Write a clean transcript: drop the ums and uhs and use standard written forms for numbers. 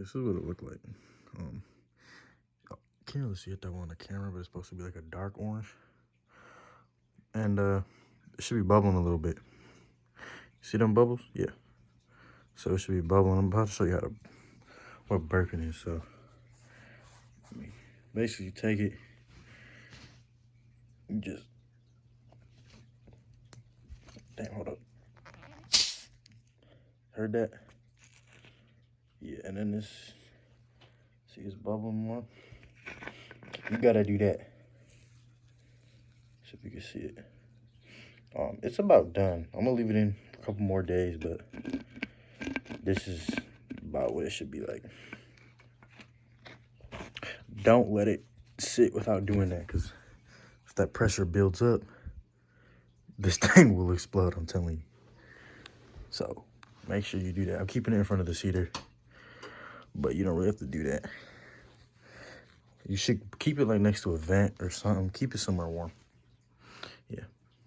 this is what it looked like. Can't really see it that well on the camera, but it's supposed to be like a dark orange. And it should be bubbling a little bit. See them bubbles? Yeah. So it should be bubbling. I'm about to show you what burping is. So basically you take it, you just, damn, hold up. Heard that? Yeah, and then this, see it's bubbling more? You gotta do that. So if you can see it. It's about done. I'm gonna leave it in a couple more days, but this is about what it should be like. Don't let it sit without doing that, because if that pressure builds up, this thing will explode, I'm telling you. So make sure you do that. I'm keeping it in front of the heater, but you don't really have to do that. You should keep it like next to a vent or something. Keep it somewhere warm. Yeah.